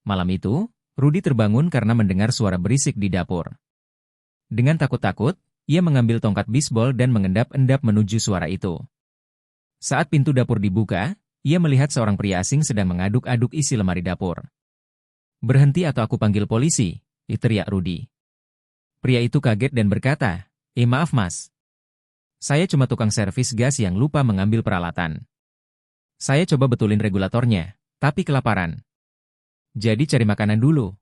Malam itu, Rudy terbangun karena mendengar suara berisik di dapur. Dengan takut-takut, ia mengambil tongkat bisbol dan mengendap-endap menuju suara itu. Saat pintu dapur dibuka, ia melihat seorang pria asing sedang mengaduk-aduk isi lemari dapur. "Berhenti atau aku panggil polisi," teriak Rudy. Pria itu kaget dan berkata, maaf mas. Saya cuma tukang servis gas yang lupa mengambil peralatan. Saya coba betulin regulatornya, tapi kelaparan. Jadi cari makanan dulu,